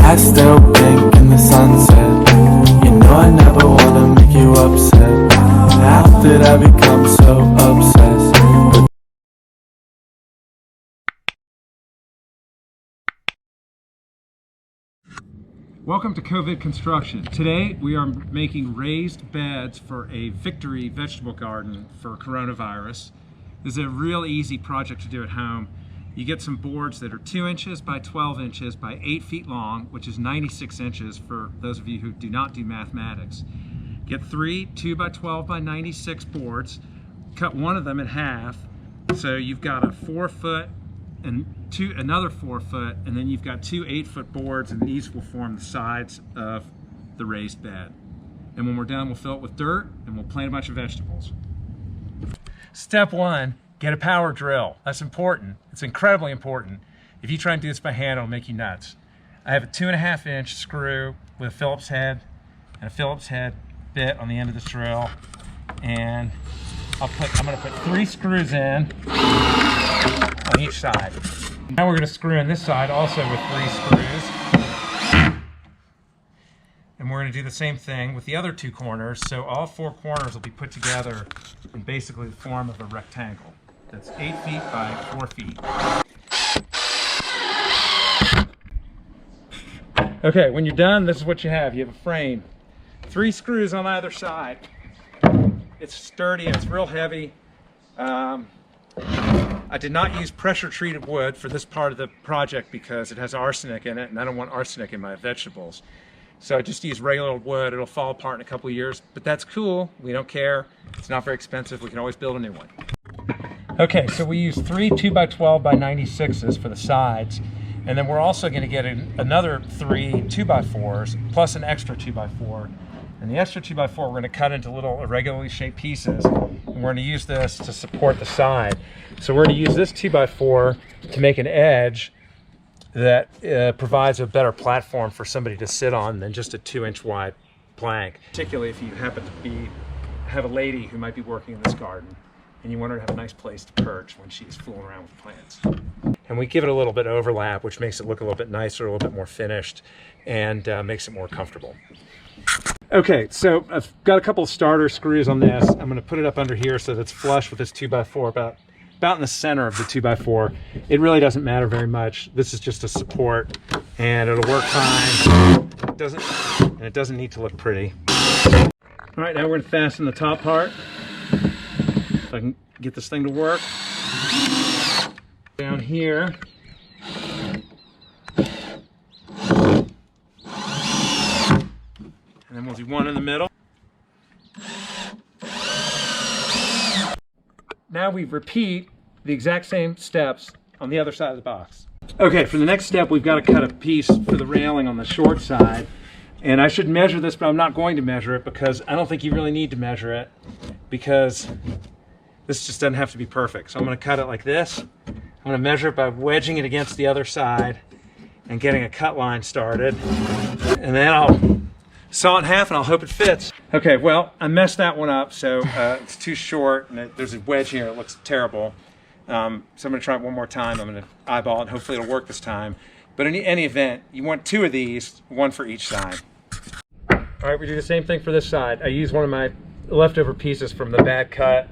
I still blink in the sunset. You know I never wanna make you upset. How did I become so obsessed with Welcome to COVID Construction. Today we are making raised beds for a Victory vegetable garden for coronavirus. This is a real easy project to do at home. You get some boards that are 2 inches by 12 inches by 8 feet long, which is 96 inches for those of you who do not do mathematics. Get 3 2 by 12 by 96 boards, cut one of them in half, so you've got a 4 foot and another 4 foot, and then you've got 2 8-foot boards, and these will form the sides of the raised bed. And when we're done, we'll fill it with dirt and we'll plant a bunch of vegetables. Step 1, get a power drill. That's important. It's incredibly important. If you try and do this by hand, it'll make you nuts. I have a 2.5 inch screw with a Phillips head and a Phillips head bit on the end of this drill, and I'm going to put 3 screws in on each side. Now we're going to screw in this side also with 3 screws. And we're going to do the same thing with the other 2 corners, so all 4 corners will be put together in basically the form of a rectangle. That's 8 feet by 4 feet. Okay, when you're done, this is what you have. You have a frame. 3 screws on either side. It's sturdy, it's real heavy. I did not use pressure treated wood for this part of the project because it has arsenic in it, and I don't want arsenic in my vegetables. So I just used regular old wood. It'll fall apart in a couple of years, but that's cool. We don't care. It's not very expensive. We can always build a new one. Okay, so we use 3 2 by 12 by 96s for the sides, and then we're also going to get another 3 2 by 4s plus an extra 2 by 4. And the extra 2 by 4 we're going to cut into little irregularly shaped pieces, and we're going to use this to support the side. So we're going to use this 2 by 4 to make an edge that provides a better platform for somebody to sit on than just a 2-inch wide plank. Particularly if you happen to have a lady who might be working in this garden and you want her to have a nice place to perch when she's fooling around with plants. And we give it a little bit of overlap, which makes it look a little bit nicer, a little bit more finished, and makes it more comfortable. Okay, so I've got a couple of starter screws on this. I'm going to put it up under here so that it's flush with this 2 by 4, about in the center of the 2 by 4. It really doesn't matter very much. This is just a support, and it'll work fine. It doesn't need to look pretty. All right, now we're going to fasten the top part. If I can get this thing to work. Down here. And then we'll do one in the middle. Now we repeat the exact same steps on the other side of the box. Okay, for the next step, we've got to cut a piece for the railing on the short side. And I should measure this, but I'm not going to measure it because I don't think you really need to measure it, because this just doesn't have to be perfect. So I'm going to cut it like this. I'm going to measure it by wedging it against the other side and getting a cut line started. And then I'll saw it in half and I'll hope it fits. Okay, well, I messed that one up, so it's too short, and there's a wedge here. It looks terrible. So I'm going to try it one more time. I'm going to eyeball it, and hopefully it'll work this time. But in any event, you want 2 of these, 1 for each side. All right, we do the same thing for this side. I use one of my leftover pieces from the bad cut.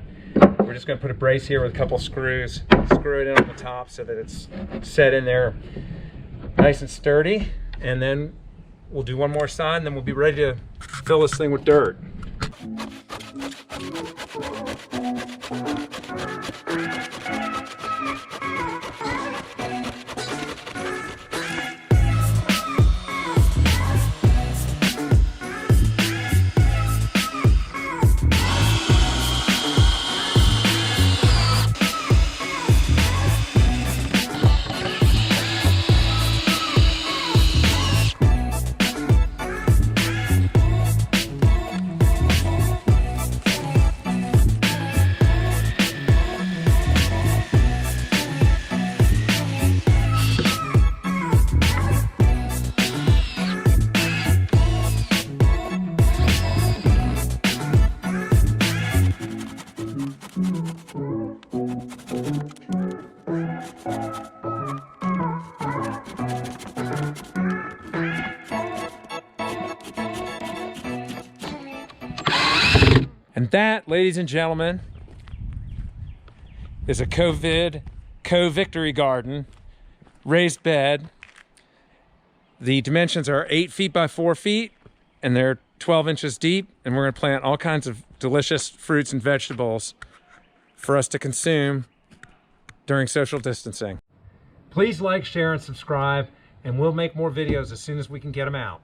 We're just going to put a brace here with a couple screws, screw it in on the top so that it's set in there nice and sturdy, and then we'll do one more side, and then we'll be ready to fill this thing with dirt. And that, ladies and gentlemen, is a co-victory garden, raised bed. The dimensions are 8 feet by 4 feet, and they're 12 inches deep, and we're going to plant all kinds of delicious fruits and vegetables for us to consume during social distancing. Please like, share, and subscribe, and we'll make more videos as soon as we can get them out.